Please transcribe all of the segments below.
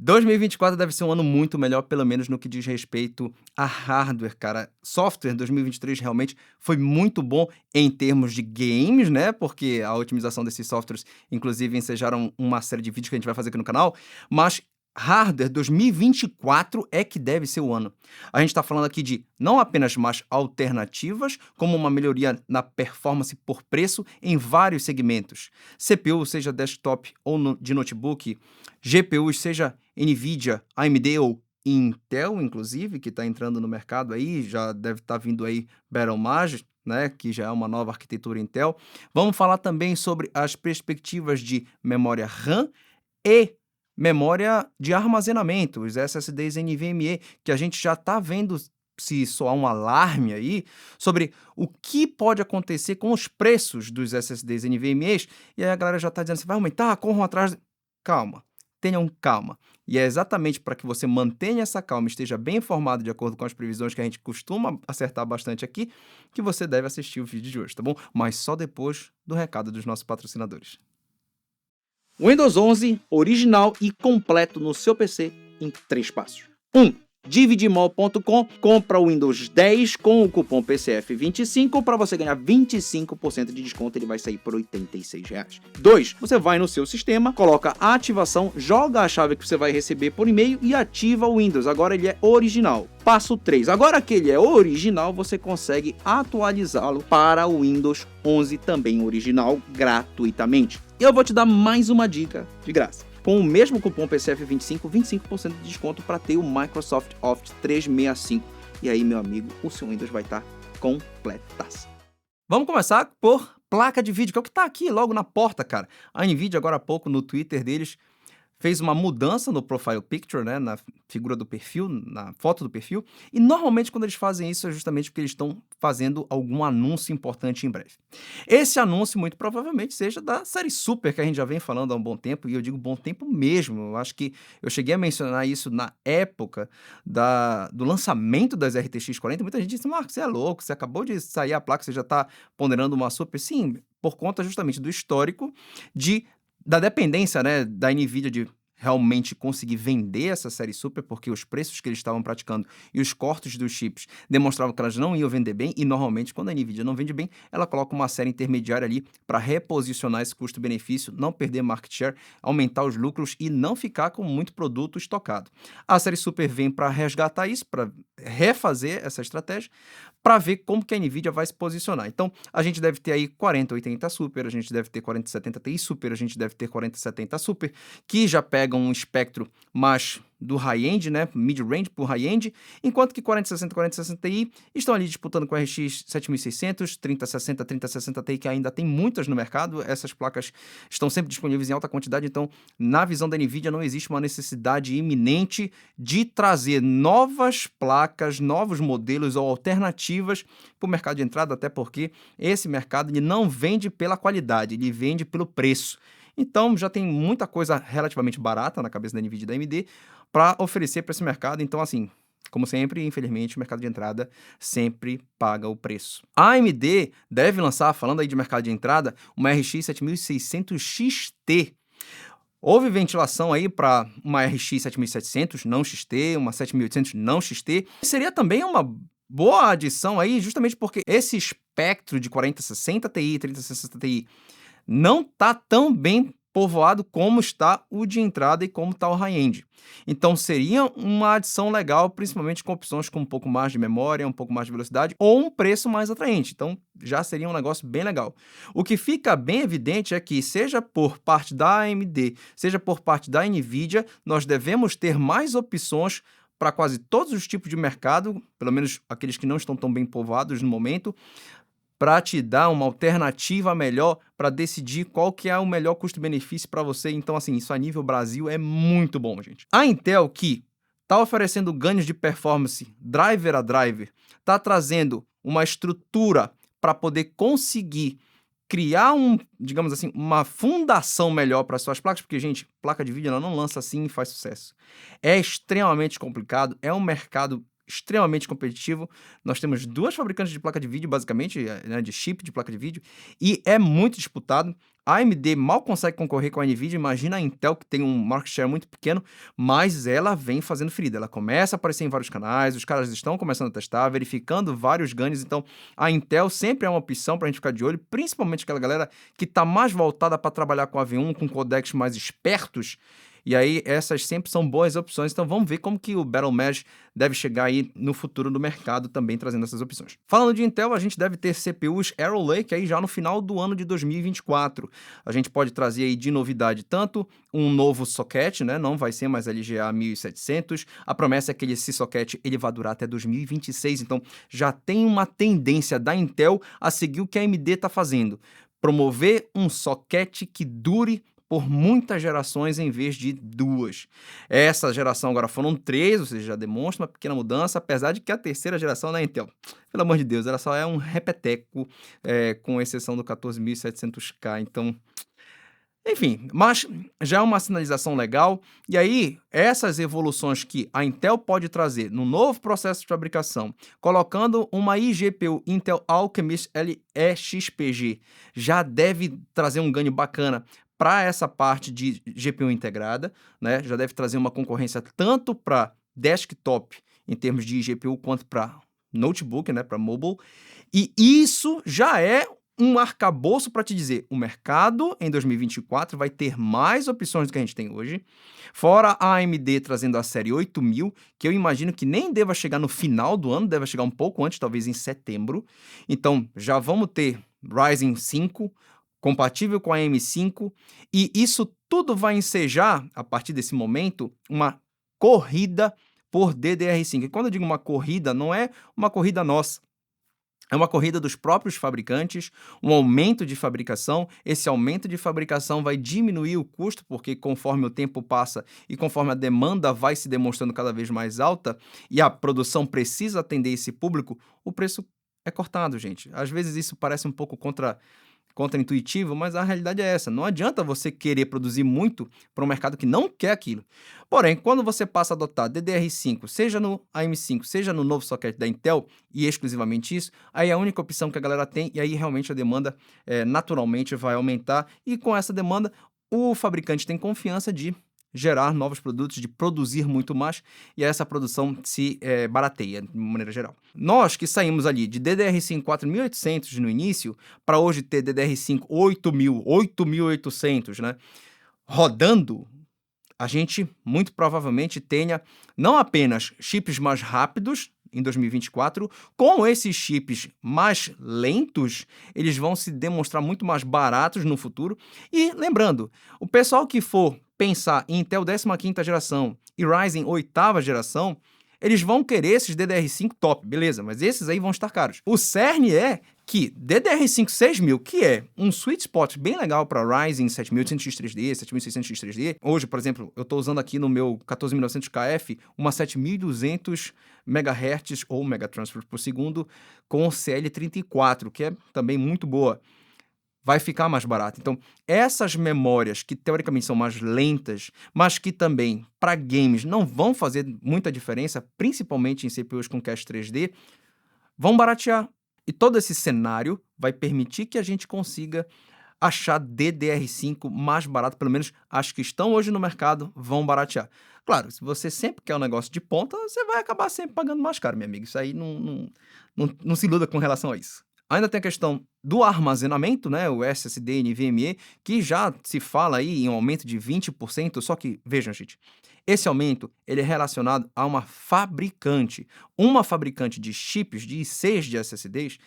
2024 deve ser um ano muito melhor, pelo menos no que diz respeito a hardware, cara. Software 2023 realmente foi muito bom em termos de games, né? Porque a otimização desses softwares, inclusive, ensejaram uma série de vídeos que a gente vai fazer aqui no canal. Mas hardware 2024 é que deve ser o ano. A gente está falando aqui de não apenas mais alternativas, como uma melhoria na performance por preço em vários segmentos. CPU, seja desktop ou de notebook, GPUs, seja NVIDIA, AMD ou Intel, inclusive, que está entrando no mercado aí, já deve estar vindo aí Battlemage, né, que já é uma nova arquitetura Intel. Vamos falar também sobre as perspectivas de memória RAM e memória de armazenamento, os SSDs NVMe, que a gente já está vendo se soar um alarme aí sobre o que pode acontecer com os preços dos SSDs NVMe, e aí a galera já está dizendo assim, vai aumentar, corram atrás. Calma, tenham calma. E é exatamente para que você mantenha essa calma e esteja bem informado de acordo com as previsões que a gente costuma acertar bastante aqui, que você deve assistir o vídeo de hoje, tá bom? Mas só depois do recado dos nossos patrocinadores. Windows 11 original e completo no seu PC em 3 passos. 1. Dividimall.com, compra o Windows 10 com o cupom PCF25 para você ganhar 25% de desconto, ele vai sair por R$ 86. 2. Você vai no seu sistema, coloca a ativação, joga a chave que você vai receber por e-mail e ativa o Windows, agora ele é original. Passo 3. Agora que ele é original, você consegue atualizá-lo para o Windows 11 também original gratuitamente. Eu vou te dar mais uma dica de graça. Com o mesmo cupom PCF25, 25% de desconto para ter o Microsoft Office 365. E aí, meu amigo, o seu Windows vai estar completaço. Vamos começar por placa de vídeo, que é o que está aqui logo na porta, cara. A NVIDIA, agora há pouco, no Twitter deles, fez uma mudança no profile picture, né, na figura do perfil, na foto do perfil, e normalmente quando eles fazem isso é justamente porque eles estão fazendo algum anúncio importante em breve. Esse anúncio muito provavelmente seja da série Super, que a gente já vem falando há um bom tempo, e eu digo bom tempo mesmo. Eu acho que eu cheguei a mencionar isso na época do lançamento das RTX 40, muita gente disse, Marcos, você é louco, você acabou de sair a placa, você já está ponderando uma Super? Sim, por conta justamente do histórico da dependência, né, da NVIDIA de realmente conseguir vender essa série Super, porque os preços que eles estavam praticando e os cortes dos chips demonstravam que elas não iam vender bem, e normalmente quando a NVIDIA não vende bem, ela coloca uma série intermediária ali para reposicionar esse custo-benefício, não perder market share, aumentar os lucros e não ficar com muito produto estocado. A série Super vem para resgatar isso, para refazer essa estratégia, para ver como que a NVIDIA vai se posicionar. Então, a gente deve ter aí 4080 Super, a gente deve ter 4070 Ti Super, a gente deve ter 4070 Super, que já pegam um espectro mais do high-end, né, mid-range para o high-end, enquanto que 4060 e 4060 Ti estão ali disputando com a RX 7600, 3060, 3060 Ti, que ainda tem muitas no mercado. Essas placas estão sempre disponíveis em alta quantidade, então, na visão da NVIDIA, não existe uma necessidade iminente de trazer novas placas, novos modelos ou alternativas para o mercado de entrada, até porque esse mercado ele não vende pela qualidade, ele vende pelo preço. Então, já tem muita coisa relativamente barata na cabeça da NVIDIA e da AMD para oferecer para esse mercado. Então, assim, como sempre, infelizmente, o mercado de entrada sempre paga o preço. A AMD deve lançar, falando aí de mercado de entrada, uma RX 7600 XT. Houve ventilação aí para uma RX 7700 não XT, uma 7800 não XT. Seria também uma boa adição aí, justamente porque esse espectro de 4060 Ti e 3060 Ti não está tão bem povoado como está o de entrada e como está o high-end. Então seria uma adição legal, principalmente com opções com um pouco mais de memória, um pouco mais de velocidade ou um preço mais atraente. Então já seria um negócio bem legal. O que fica bem evidente é que, seja por parte da AMD, seja por parte da NVIDIA, nós devemos ter mais opções para quase todos os tipos de mercado, pelo menos aqueles que não estão tão bem povoados no momento, para te dar uma alternativa melhor para decidir qual que é o melhor custo-benefício para você. Então, assim, isso a nível Brasil é muito bom, gente. A Intel, que está oferecendo ganhos de performance driver a driver, está trazendo uma estrutura para poder conseguir criar digamos assim, uma fundação melhor para suas placas, porque, gente, placa de vídeo ela não lança assim e faz sucesso. É extremamente complicado, é um mercado extremamente competitivo. Nós temos 2 fabricantes de placa de vídeo, basicamente, né, de chip de placa de vídeo, e é muito disputado. A AMD mal consegue concorrer com a NVIDIA, imagina a Intel, que tem um market share muito pequeno, mas ela vem fazendo ferida. Ela começa a aparecer em vários canais, os caras estão começando a testar, verificando vários ganhos. Então, a Intel sempre é uma opção para a gente ficar de olho, principalmente aquela galera que está mais voltada para trabalhar com a V1, com codecs mais espertos. E aí, essas sempre são boas opções. Então, vamos ver como que o Battle Mesh deve chegar aí no futuro do mercado, também trazendo essas opções. Falando de Intel, a gente deve ter CPUs Arrow Lake aí já no final do ano de 2024. A gente pode trazer aí de novidade tanto um novo socket, né? Não vai ser mais LGA 1700. A promessa é que esse socket ele vai durar até 2026. Então, já tem uma tendência da Intel a seguir o que a AMD está fazendo. Promover um socket que dure por muitas gerações em vez de 2. Essa geração agora foram 3, ou seja, já demonstra uma pequena mudança, apesar de que a terceira geração da Intel, pelo amor de Deus, ela só é um repeteco, com exceção do 14700K, então... Enfim, mas já é uma sinalização legal, e aí essas evoluções que a Intel pode trazer no novo processo de fabricação, colocando uma iGPU Intel Alchemist LEXPG, já deve trazer um ganho bacana para essa parte de GPU integrada, né? Já deve trazer uma concorrência tanto para desktop em termos de GPU quanto para notebook, né, para mobile. E isso já é um arcabouço para te dizer, o mercado em 2024 vai ter mais opções do que a gente tem hoje, fora a AMD trazendo a série 8000, que eu imagino que nem deva chegar no final do ano, deve chegar um pouco antes, talvez em setembro. Então, já vamos ter Ryzen 5, compatível com a M5, e isso tudo vai ensejar, a partir desse momento, uma corrida por DDR5. E quando eu digo uma corrida, não é uma corrida nossa. É uma corrida dos próprios fabricantes, um aumento de fabricação. Esse aumento de fabricação vai diminuir o custo, porque conforme o tempo passa e conforme a demanda vai se demonstrando cada vez mais alta e a produção precisa atender esse público, o preço é cortado, gente. Às vezes isso parece um pouco contraintuitivo, mas a realidade é essa. Não adianta você querer produzir muito para um mercado que não quer aquilo. Porém, quando você passa a adotar DDR5, seja no AM5, seja no novo socket da Intel, e exclusivamente isso, aí é a única opção que a galera tem, e aí realmente a demanda naturalmente vai aumentar, e com essa demanda, o fabricante tem confiança de gerar novos produtos, de produzir muito mais, e essa produção se barateia, de maneira geral. Nós que saímos ali de DDR5 4800 no início, para hoje ter DDR5 8000, 8800, né, rodando, a gente muito provavelmente tenha não apenas chips mais rápidos em 2024, como esses chips mais lentos, eles vão se demonstrar muito mais baratos no futuro. E lembrando, o pessoal que for pensar em Intel 15ª geração e Ryzen 8ª geração, eles vão querer esses DDR5 top, beleza, mas esses aí vão estar caros. O cerne é que DDR5 6000, que é um sweet spot bem legal para Ryzen 7800X3D, 7600X3D. Hoje, por exemplo, eu estou usando aqui no meu 14900KF uma 7200 MHz ou megatransfer por segundo com CL34, que é também muito boa. Vai ficar mais barato. Então, essas memórias que teoricamente são mais lentas, mas que também para games não vão fazer muita diferença, principalmente em CPUs com cache 3D, vão baratear. E todo esse cenário vai permitir que a gente consiga achar DDR5 mais barato, pelo menos as que estão hoje no mercado vão baratear. Claro, se você sempre quer um negócio de ponta, você vai acabar sempre pagando mais caro, meu amigo. Isso aí não se iluda com relação a isso. Ainda tem a questão do armazenamento, né, o SSD NVMe, que já se fala aí em um aumento de 20%, só que, vejam, gente, esse aumento ele é relacionado a uma fabricante. Uma fabricante de chips, de ICs de SSDs,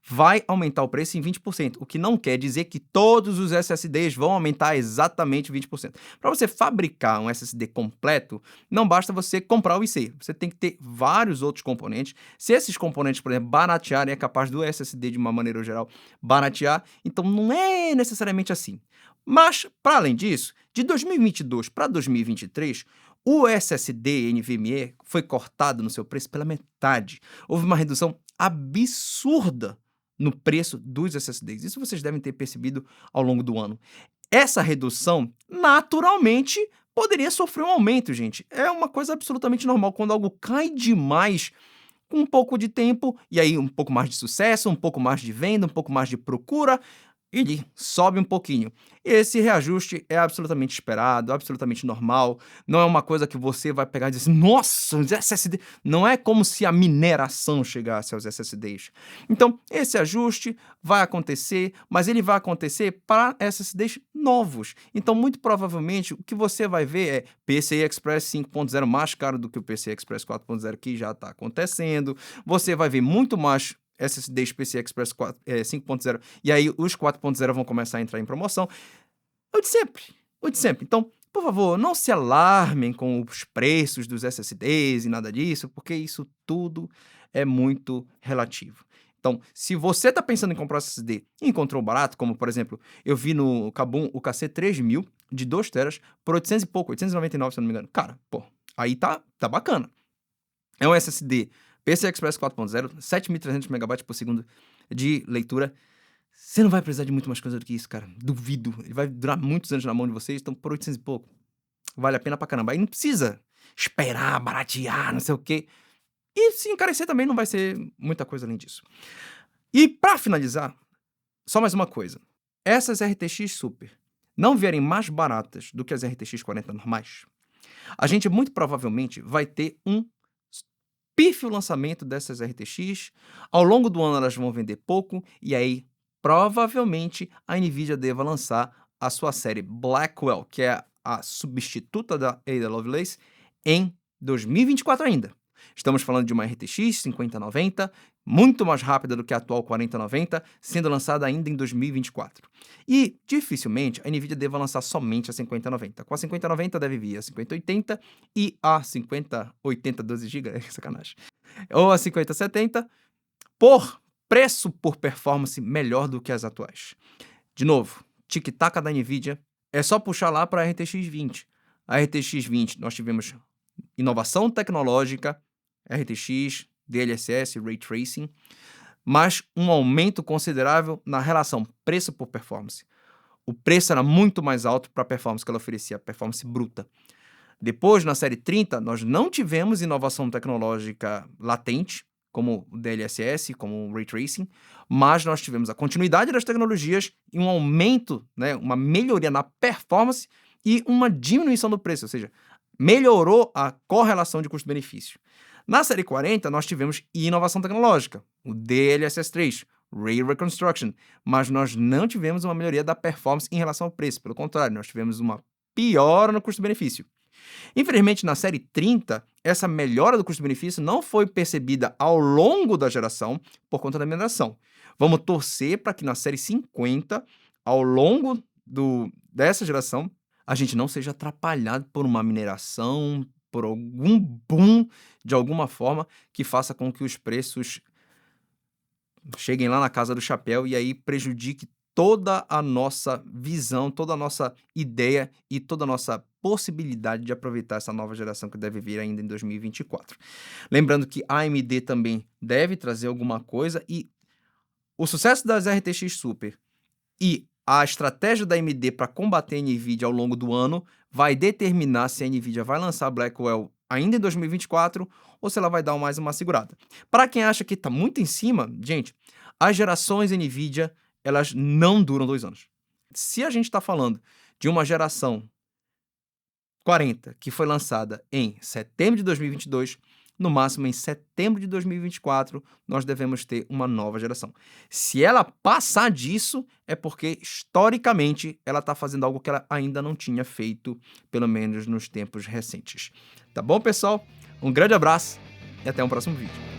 vai aumentar o preço em 20%, o que não quer dizer que todos os SSDs vão aumentar exatamente 20%. Para você fabricar um SSD completo, não basta você comprar o IC, você tem que ter vários outros componentes. Se esses componentes, por exemplo, baratearem, é capaz do SSD, de uma maneira geral, baratear, então não é necessariamente assim. Mas, para além disso, de 2022 para 2023, o SSD NVMe foi cortado no seu preço pela metade. Houve uma redução absurda no preço dos SSDs. Isso vocês devem ter percebido ao longo do ano. Essa redução, naturalmente, poderia sofrer um aumento, gente. É uma coisa absolutamente normal. Quando algo cai demais, com um pouco de tempo, e aí um pouco mais de sucesso, um pouco mais de venda, um pouco mais de procura, ele sobe um pouquinho. Esse reajuste é absolutamente esperado, absolutamente normal, não é uma coisa que você vai pegar e dizer assim, nossa, os SSD... Não é como se a mineração chegasse aos SSDs. Então, esse ajuste vai acontecer, mas ele vai acontecer para SSDs novos. Então, muito provavelmente, o que você vai ver é PCI Express 5.0 mais caro do que o PCI Express 4.0, que já está acontecendo. Você vai ver muito mais SSDs PCI Express 5.0, e aí os 4.0 vão começar a entrar em promoção. O de sempre, o de sempre. Então, por favor, não se alarmem com os preços dos SSDs e nada disso, porque isso tudo é muito relativo. Então, se você está pensando em comprar SSD e encontrou barato, como por exemplo, eu vi no Kabum o KC3000 de 2 teras por 800 e pouco, 899 se eu não me engano. Cara, pô, aí tá bacana. É um SSD PCI Express 4.0, 7.300 MB por segundo de leitura. Você não vai precisar de muito mais coisa do que isso, cara. Duvido. Ele vai durar muitos anos na mão de vocês, então por 800 e pouco. Vale a pena pra caramba. Aí não precisa esperar, baratear, não sei o quê. E se encarecer também não vai ser muita coisa além disso. E pra finalizar, só mais uma coisa. Essas RTX Super não vierem mais baratas do que as RTX 40 normais, a gente muito provavelmente vai ter um pífio lançamento dessas RTX. Ao longo do ano elas vão vender pouco, e aí provavelmente a NVIDIA deva lançar a sua série Blackwell, que é a substituta da Ada Lovelace, em 2024 ainda. Estamos falando de uma RTX 5090, muito mais rápida do que a atual 4090, sendo lançada ainda em 2024. E, dificilmente, a NVIDIA deva lançar somente a 5090. Com a 5090 deve vir a 5080 e a 5080 12GB, é sacanagem. Ou a 5070, por preço por performance melhor do que as atuais. De novo, tic-tac da NVIDIA, é só puxar lá para a RTX 20. A RTX 20 nós tivemos inovação tecnológica, RTX, DLSS, Ray Tracing, mas um aumento considerável na relação preço por performance. O preço era muito mais alto para a performance que ela oferecia, performance bruta. Depois, na série 30, nós não tivemos inovação tecnológica latente, como o DLSS, como o Ray Tracing, mas nós tivemos a continuidade das tecnologias e um aumento, né, uma melhoria na performance e uma diminuição do preço, ou seja, melhorou a correlação de custo-benefício. Na série 40, nós tivemos inovação tecnológica, o DLSS 3, Ray Reconstruction, mas nós não tivemos uma melhoria da performance em relação ao preço. Pelo contrário, nós tivemos uma piora no custo-benefício. Infelizmente, na série 30, essa melhora do custo-benefício não foi percebida ao longo da geração por conta da mineração. Vamos torcer para que na série 50, ao longo dessa geração, a gente não seja atrapalhado por uma mineração, por algum boom de alguma forma que faça com que os preços cheguem lá na casa do chapéu e aí prejudique toda a nossa visão, toda a nossa ideia e toda a nossa possibilidade de aproveitar essa nova geração que deve vir ainda em 2024. Lembrando que a AMD também deve trazer alguma coisa e o sucesso das RTX Super e a estratégia da AMD para combater a NVIDIA ao longo do ano vai determinar se a NVIDIA vai lançar Blackwell ainda em 2024 ou se ela vai dar mais uma segurada. Para quem acha que está muito em cima, gente, as gerações NVIDIA, elas não duram 2 anos. Se a gente está falando de uma geração 40 que foi lançada em setembro de 2022, no máximo em setembro de 2024, nós devemos ter uma nova geração. Se ela passar disso, é porque, historicamente, ela está fazendo algo que ela ainda não tinha feito, pelo menos nos tempos recentes. Tá bom, pessoal? Um grande abraço e até um próximo vídeo.